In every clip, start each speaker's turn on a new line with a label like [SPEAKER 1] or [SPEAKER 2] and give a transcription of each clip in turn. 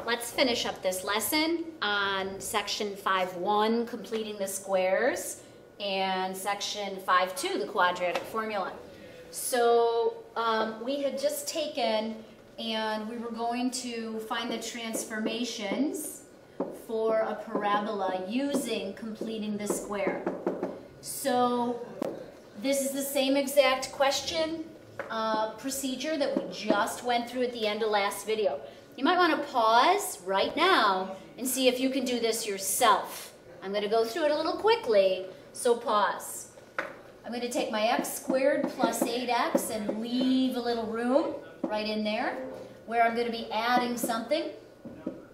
[SPEAKER 1] let's finish up this lesson on section 5.1, completing the squares, and section 5.2, the quadratic formula. So we had just taken and we were going to find the transformations for a parabola using completing the square. So this is the same exact question procedure that we just went through at the end of last video. You might want to pause right now and see if you can do this yourself. I'm going to go through it a little quickly, so pause. I'm going to take my x squared plus 8x and leave a little room right in there where I'm going to be adding something.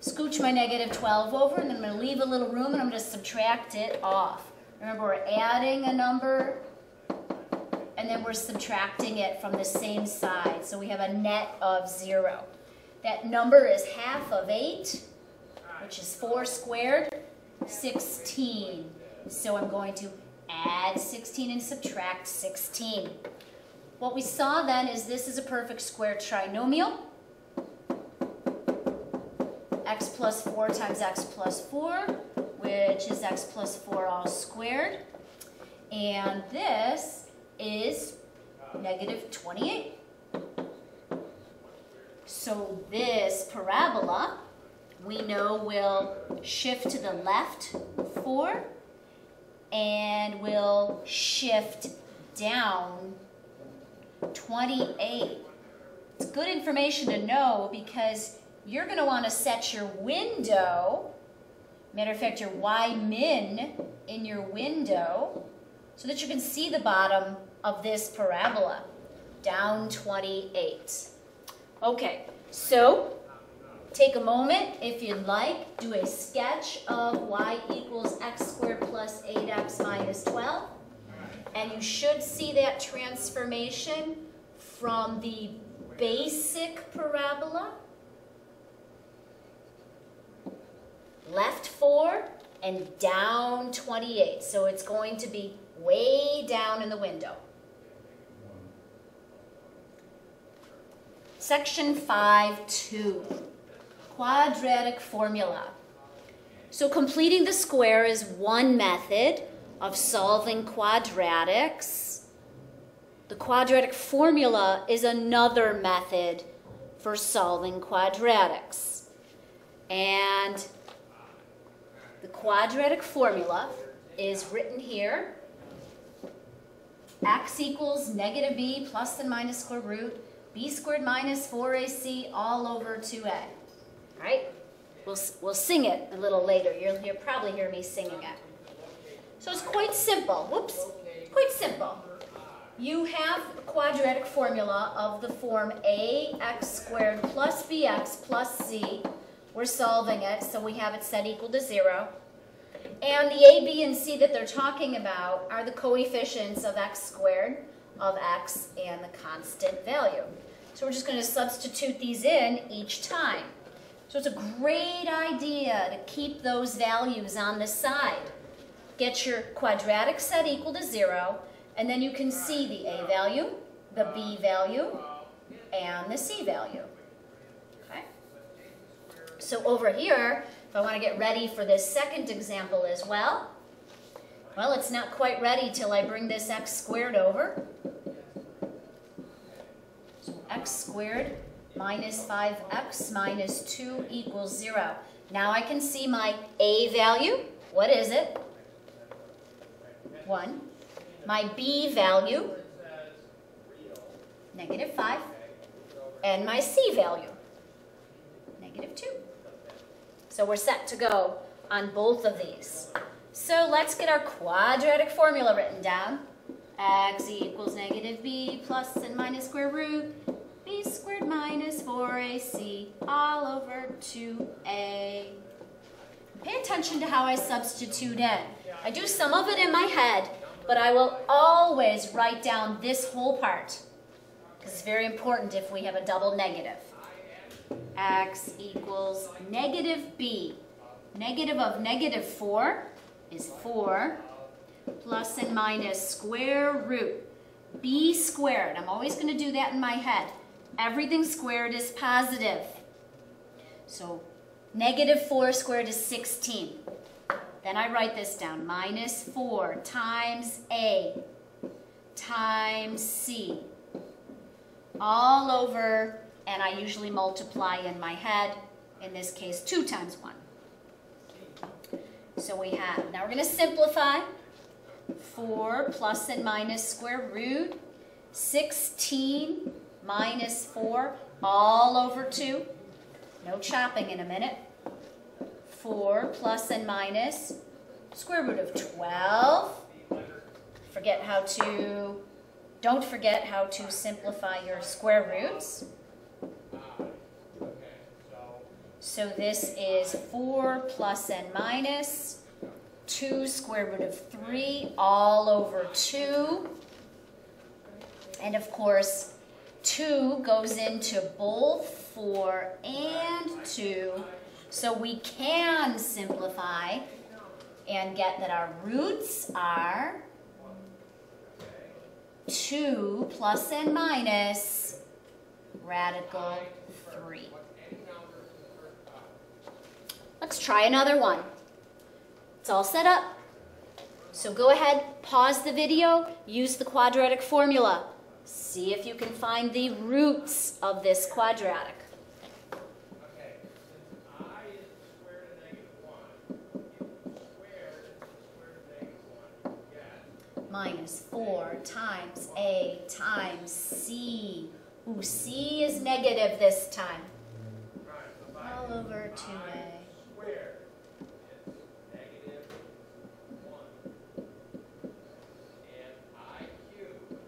[SPEAKER 1] Scooch my negative 12 over, and then I'm going to leave a little room and I'm going to subtract it off. Remember, we're adding a number and then we're subtracting it from the same side. So we have a net of 0. That number is half of 8, which is 4 squared, 16. So I'm going to add 16 and subtract 16. What we saw then is this is a perfect square trinomial. X plus 4 times x plus 4, which is x plus 4 all squared. And this is negative 28. So this parabola, we know, will shift to the left 4 and will shift down 28. It's good information to know because you're going to want to set your window, matter of fact, your Y min in your window, so that you can see the bottom of this parabola, down 28. Okay, so take a moment, if you'd like, do a sketch of y equals x squared plus 8x minus 12. And you should see that transformation from the basic parabola, left 4 and down 28. So it's going to be way down in the window. Section 5.2, quadratic formula. So completing the square is one method of solving quadratics. The quadratic formula is another method for solving quadratics. And the quadratic formula is written here. X equals negative b plus and minus square root b squared minus 4ac all over 2a. All right? We'll sing it a little later. You'll probably hear me singing it. So it's quite simple. Whoops. Quite simple. You have a quadratic formula of the form ax squared plus bx plus c. We're solving it, so we have it set equal to 0. And the a, b, and c that they're talking about are the coefficients of x squared, of x, and the constant value. So we're just going to substitute these in each time. So it's a great idea to keep those values on the side. Get your quadratic set equal to 0, and then you can see the a value, the b value, and the c value. Okay? So over here, if I want to get ready for this second example as well, well, it's not quite ready till I bring this x squared over. So x squared minus 5x minus 2 equals 0. Now I can see my a value. What is it? 1. My b value, negative 5. And my c value, negative 2. So we're set to go on both of these. So let's get our quadratic formula written down. X equals negative b plus and minus square root b squared minus 4ac all over 2a. Pay attention to how I substitute in. I do some of it in my head, but I will always write down this whole part, because it's very important if we have a double negative. X equals negative b. Negative of negative 4 is 4 plus and minus square root b squared. I'm always going to do that in my head. Everything squared is positive. So Negative 4 squared is 16. Then I write this down. Minus 4 times A times C. All over, and I usually multiply in my head. In this case, 2 times 1. So we have, now we're going to simplify. 4 plus and minus square root. 16 minus 4 all over 2. No chopping in a minute. 4 plus and minus square root of 12. Don't forget how to simplify your square roots. So this is 4 plus and minus 2 square root of 3 all over 2. And of course, 2 goes into both 4 and 2. So we can simplify and get that our roots are 2 plus and minus radical 3. Let's try another one. It's all set up. So go ahead, pause the video, use the quadratic formula. See if you can find the roots of this quadratic.
[SPEAKER 2] Okay, since I is the square root of -1, if the square is the square root of -1, you get
[SPEAKER 1] Minus 4 times A times C. Ooh, C is negative this time.
[SPEAKER 2] right, so if I
[SPEAKER 1] All
[SPEAKER 2] do
[SPEAKER 1] over 2A.
[SPEAKER 2] squared is -1, and I cubed.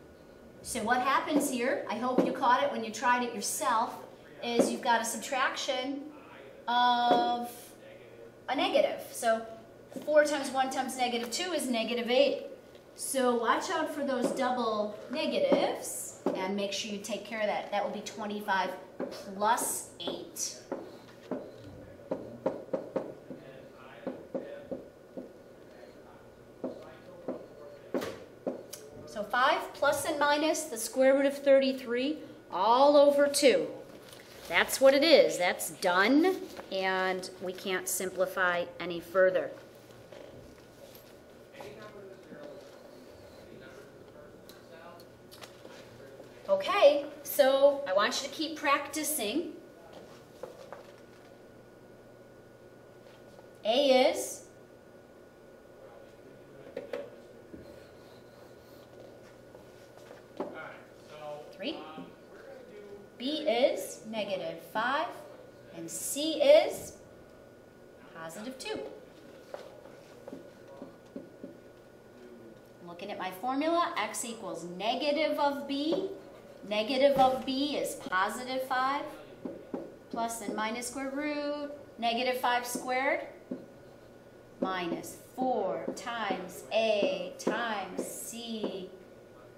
[SPEAKER 1] So what happens here, I hope you caught it when you tried it yourself, is you've got a subtraction of a negative. So 4 times 1 times -2 is -8. So watch out for those double negatives and make sure you take care of that. That will be 25 plus 8. So 5 plus and minus the square root of 33 all over 2. That's what it is. That's done, and we can't simplify any further. Okay, so I want you to keep practicing. A is 3. B is -5. And C is +2. Looking at my formula, x equals negative of b. Negative of b is +5 plus and minus square root -5 squared minus 4 times a times c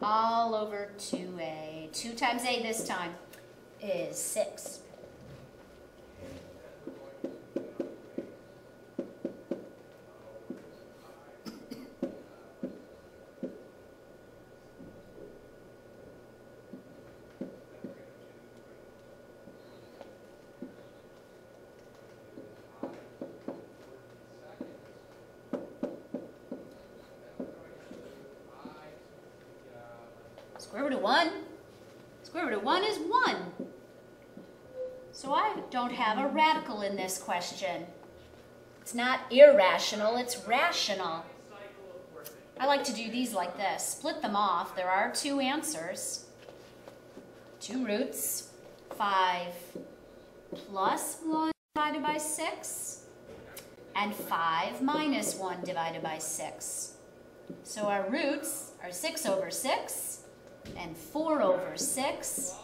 [SPEAKER 1] all over 2a. 2 times a this time is 6. Square root of 1. Square root of 1 is 1. So I don't have a radical in this question. It's not irrational, it's rational. I like to do these like this. Split them off. There are 2 answers. 2 roots. 5 plus 1 divided by 6. And 5 minus 1 divided by 6. So our roots are 6 over 6. And 4 over 6,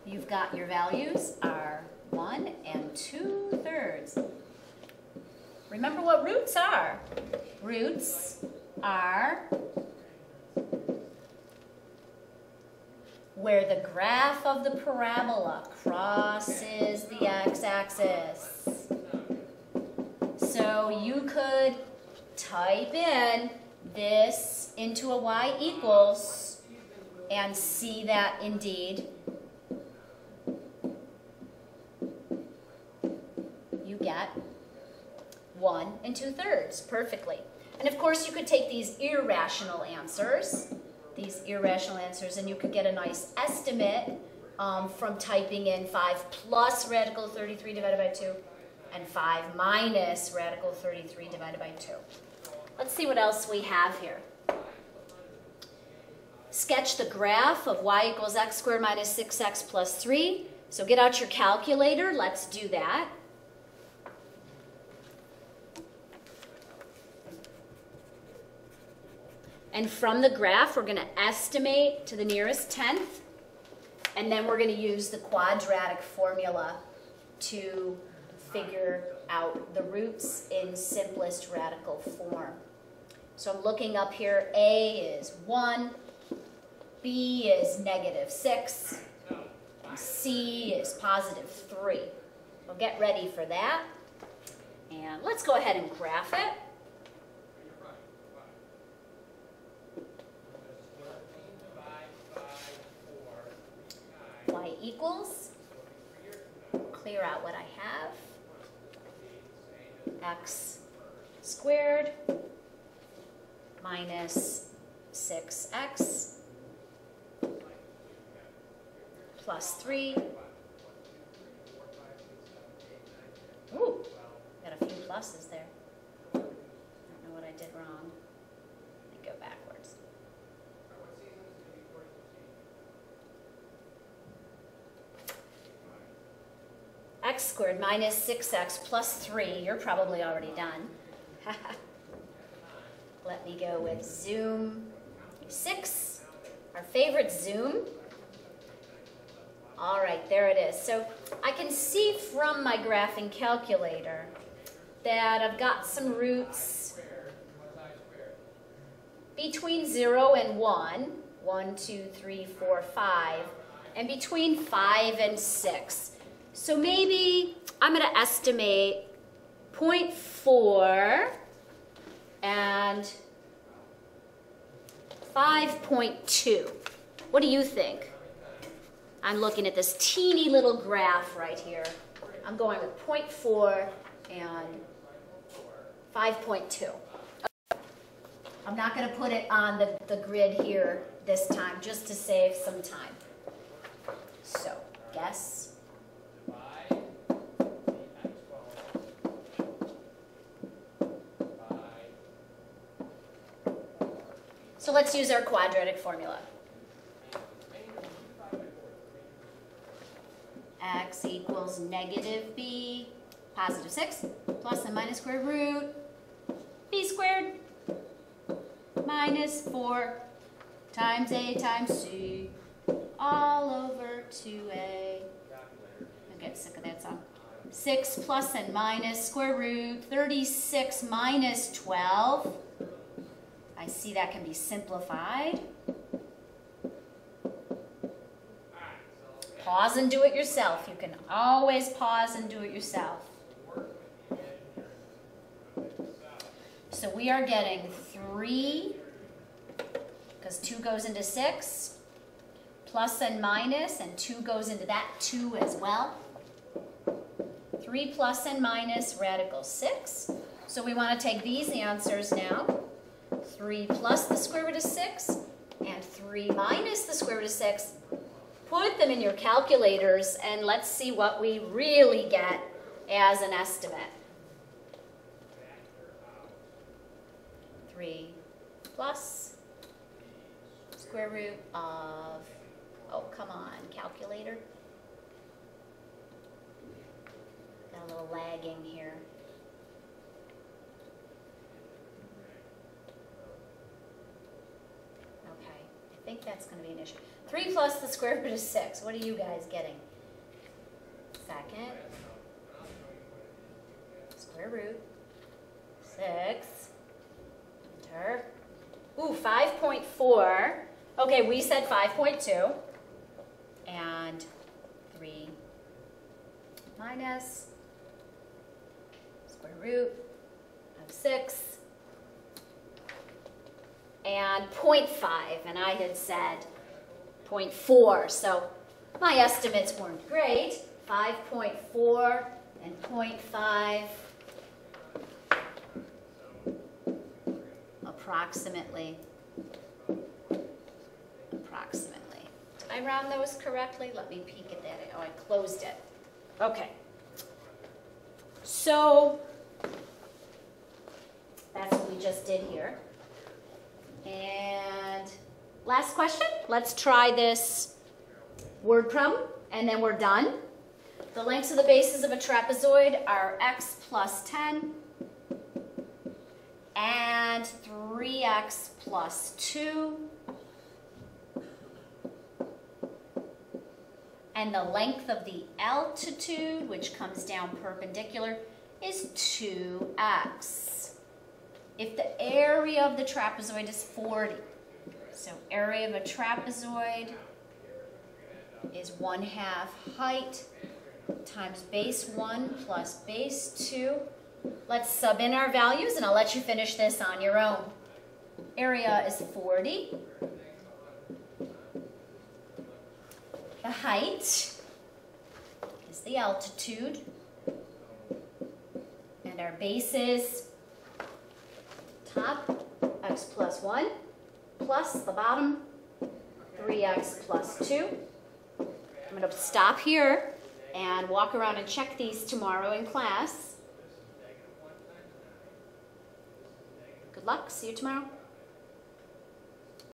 [SPEAKER 1] you've got your values are 1 and 2/3. Remember what roots are. Roots are where the graph of the parabola crosses the x-axis. So you could type in this into a y equals and see that indeed you get 1 2/3 perfectly. And of course, you could take these irrational answers, and you could get a nice estimate from typing in 5 plus radical 33 divided by 2 and 5 minus radical 33 divided by 2. Let's see what else we have here. Sketch the graph of y equals x squared minus 6x plus 3. So get out your calculator. Let's do that. And from the graph, we're going to estimate to the nearest tenth. And then we're going to use the quadratic formula to figure out the roots in simplest radical form. So I'm looking up here. A is 1. B is -6. And C is +3. We'll get ready for that. And let's go ahead and graph it. Y equals, clear out what I have, x squared minus 6x plus 3. Ooh, got a few pluses there. I don't know what I did wrong. Let me go backwards. X squared minus 6x plus 3. You're probably already done. Let me go with zoom 6, our favorite zoom. All right, there it is. So I can see from my graphing calculator that I've got some roots between 0 and 1. 1, 2, 3, 4, 5. And between 5 and 6. So maybe I'm going to estimate 0.4 and 5.2. What do you think? I'm looking at this teeny little graph right here. I'm going with 0.4 and 5.2. I'm not going to put it on the grid here this time, just to save some time. So, guess. So let's use our quadratic formula. X equals -b, +6, plus and minus square root, b squared, minus 4 times a times c, all over 2a. I'll get sick of that song. 6 plus and minus square root, 36 minus 12. I see that can be simplified. Pause and do it yourself. You can always pause and do it yourself. So we are getting 3, because 2 goes into 6, plus and minus, and 2 goes into that 2 as well. 3 plus and minus radical 6. So we want to take these answers now. 3 plus the square root of 6 and 3 minus the square root of 6. Put them in your calculators and let's see what we really get as an estimate. 3 plus square root of, oh come on, calculator. Got a little lagging here. I think that's going to be an issue. 3 plus the square root of 6. What are you guys getting? Second. Square root. 6. Enter. Ooh, 5.4. Okay, we said 5.2. And 3 minus square root of 6. And 0.5, and I had said 0.4, so my estimates weren't great. 5.4 and 0.5. approximately. Approximately. Did I round those correctly? Let me peek at that. Oh, I closed it. Okay. So that's what we just did here. And last question. Let's try this word problem, and then we're done. The lengths of the bases of a trapezoid are x plus 10 and 3x plus 2. And the length of the altitude, which comes down perpendicular, is 2x. If the area of the trapezoid is 40, so area of a trapezoid is 1/2 height times base 1 plus base 2. Let's sub in our values, and I'll let you finish this on your own. Area is 40. The height is the altitude. And our base is top, x plus 1, plus the bottom, 3x plus 2. I'm going to stop here and walk around and check these tomorrow in class. Good luck. See you tomorrow.